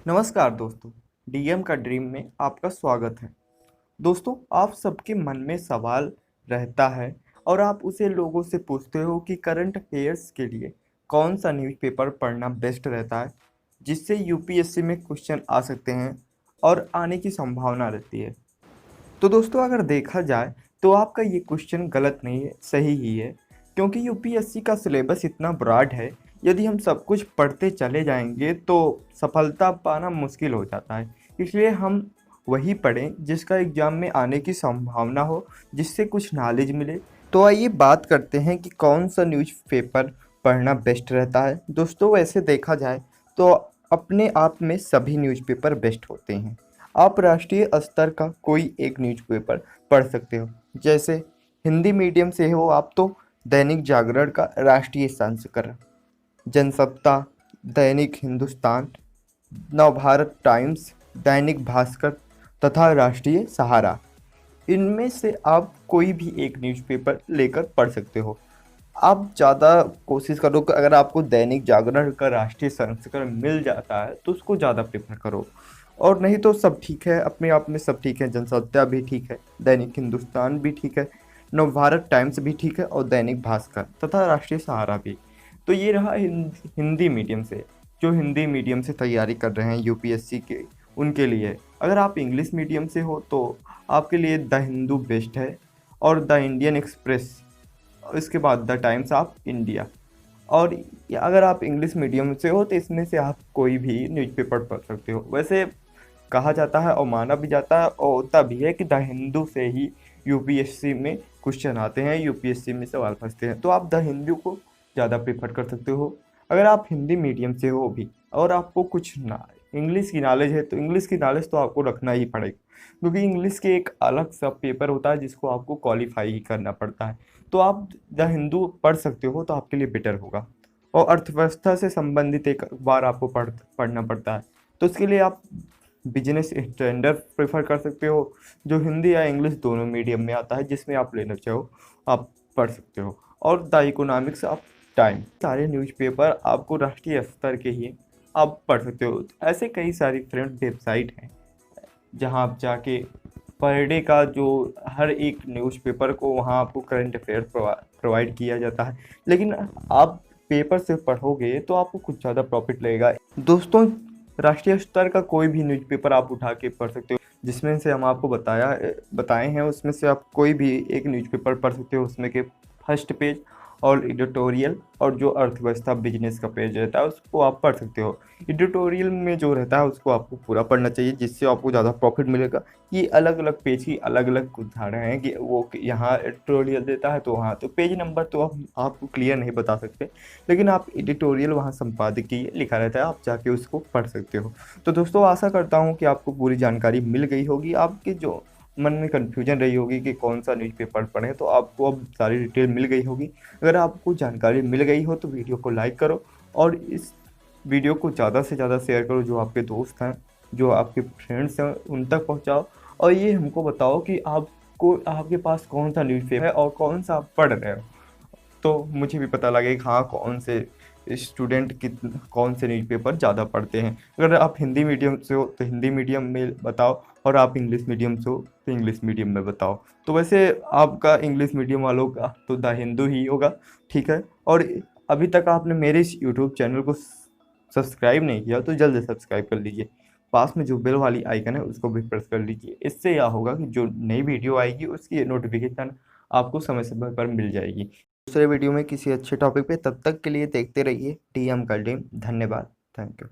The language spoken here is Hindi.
नमस्कार दोस्तों, डीएम का ड्रीम में आपका स्वागत है। दोस्तों, आप सबके मन में सवाल रहता है और आप उसे लोगों से पूछते हो कि करंट अफेयर्स के लिए कौन सा न्यूज़पेपर पढ़ना बेस्ट रहता है, जिससे यूपीएससी में क्वेश्चन आ सकते हैं और आने की संभावना रहती है। तो दोस्तों, अगर देखा जाए तो आपका ये क्वेश्चन गलत नहीं है, सही ही है, क्योंकि यूपीएससी का सिलेबस इतना ब्रॉड है। यदि हम सब कुछ पढ़ते चले जाएंगे तो सफलता पाना मुश्किल हो जाता है। इसलिए हम वही पढ़ें जिसका एग्ज़ाम में आने की संभावना हो, जिससे कुछ नॉलेज मिले। तो आइए बात करते हैं कि कौन सा न्यूज़पेपर पढ़ना बेस्ट रहता है। दोस्तों, वैसे देखा जाए तो अपने आप में सभी न्यूज़पेपर बेस्ट होते हैं। आप राष्ट्रीय स्तर का कोई एक न्यूज़पेपर पढ़ सकते हो। जैसे हिंदी मीडियम से हो आप तो दैनिक जागरण का राष्ट्रीय संस्करण, जनसत्ता, दैनिक हिंदुस्तान, नवभारत टाइम्स, दैनिक भास्कर तथा राष्ट्रीय सहारा, इनमें से आप कोई भी एक न्यूज़पेपर लेकर पढ़ सकते हो। आप ज़्यादा कोशिश करो कि अगर आपको दैनिक जागरण का राष्ट्रीय संस्करण मिल जाता है तो उसको ज़्यादा प्रेफर करो, और नहीं तो सब ठीक है, अपने आप में सब ठीक है। जनसत्ता भी ठीक है, दैनिक हिंदुस्तान भी ठीक है, नवभारत टाइम्स भी ठीक है और दैनिक भास्कर तथा राष्ट्रीय सहारा भी। तो ये रहा हिंदी मीडियम से, जो हिंदी मीडियम से तैयारी कर रहे हैं यूपीएससी के, उनके लिए। अगर आप इंग्लिश मीडियम से हो तो आपके लिए द हिंदू बेस्ट है, और द इंडियन एक्सप्रेस, इसके बाद द टाइम्स ऑफ इंडिया। और अगर आप इंग्लिश मीडियम से हो तो इसमें से आप कोई भी न्यूज़पेपर पढ़ सकते हो। वैसे कहा जाता है और माना भी जाता है और होता भी है कि द हिंदू से ही यूपीएससी में क्वेश्चन आते हैं, यूपीएससी में सवाल फंसते हैं। तो आप द हिंदू को ज़्यादा प्रेफर कर सकते हो। अगर आप हिंदी मीडियम से हो भी और आपको कुछ ना इंग्लिश की नॉलेज है तो इंग्लिश की नॉलेज तो आपको रखना ही पड़ेगा, क्योंकि इंग्लिश के एक अलग सा पेपर होता है जिसको आपको क्वालिफाई ही करना पड़ता है। तो आप द हिंदू पढ़ सकते हो तो आपके लिए बेटर होगा। और अर्थव्यवस्था से संबंधित एक अखबार आपको पढ़ना पड़ता है, तो उसके लिए आप बिजनेस स्टैंडर्ड प्रेफर कर सकते हो, जो हिंदी या इंग्लिश दोनों मीडियम में आता है। जिसमें आप लेना चाहो आप पढ़ सकते हो। और द इकोनॉमिक्स ऑफ टाइम, सारे न्यूज़पेपर आपको राष्ट्रीय स्तर के ही आप पढ़ सकते हो। ऐसे कई सारी फ्रेंड वेबसाइट हैं जहां आप जाके पर डे का जो हर एक न्यूज़पेपर को वहाँ आपको करंट अफेयर प्रोवाइड किया जाता है। लेकिन आप पेपर से पढ़ोगे तो आपको कुछ ज़्यादा प्रॉफिट लगेगा। दोस्तों, राष्ट्रीय स्तर का कोई भी न्यूज़पेपर आप उठा के पढ़ सकते हो, जिसमें से हम आपको बताए हैं उसमें से आप कोई भी एक न्यूज़पेपर पढ़ सकते हो। उसमें के फर्स्ट पेज और एडिटोरियल और जो अर्थव्यवस्था बिजनेस का पेज रहता है उसको आप पढ़ सकते हो। एडिटोरियल में जो रहता है उसको आपको पूरा पढ़ना चाहिए, जिससे आपको ज़्यादा प्रॉफिट मिलेगा। ये अलग अलग पेज की अलग अलग उदाहरण हैं कि वो यहाँ एडिटोरियल देता है तो वहाँ तो पेज नंबर तो आप आपको क्लियर नहीं बता सकते, लेकिन आप एडिटोरियल वहाँ संपादकीय लिखा रहता है, आप जाके उसको पढ़ सकते हो। तो दोस्तों, आशा करता हूँ कि आपको पूरी जानकारी मिल गई होगी। आपके जो मन में कन्फ्यूजन रही होगी कि कौन सा न्यूज़पेपर पढ़ें, तो आपको अब सारी डिटेल मिल गई होगी। अगर आपको जानकारी मिल गई हो तो वीडियो को लाइक करो और इस वीडियो को ज़्यादा से ज़्यादा शेयर करो। जो आपके दोस्त हैं, जो आपके फ्रेंड्स हैं, उन तक पहुंचाओ। और ये हमको बताओ कि आपको आपके पास कौन सा न्यूज़पेपर है और कौन सा आप पढ़ रहे हो, तो मुझे भी पता लगे कि हाँ, कौन से स्टूडेंट कौन से न्यूज़पेपर ज़्यादा पढ़ते हैं। अगर आप हिंदी मीडियम से हो तो हिंदी मीडियम में बताओ, और आप इंग्लिश मीडियम से हो तो इंग्लिश मीडियम में बताओ। तो वैसे आपका इंग्लिश मीडियम वालों का तो द हिंदू ही होगा, ठीक है। और अभी तक आपने मेरे इस यूट्यूब चैनल को सब्सक्राइब नहीं किया तो जल्द से सब्सक्राइब कर लीजिए। पास में जो बेल वाली आइकन है उसको भी प्रेस कर लीजिए। इससे यह होगा कि जो नई वीडियो आएगी उसकी नोटिफिकेशन आपको समय समय पर मिल जाएगी। दूसरे वीडियो में किसी अच्छे टॉपिक पे, तब तक के लिए देखते रहिए डीएम का ड्रीम। धन्यवाद, थैंक यू।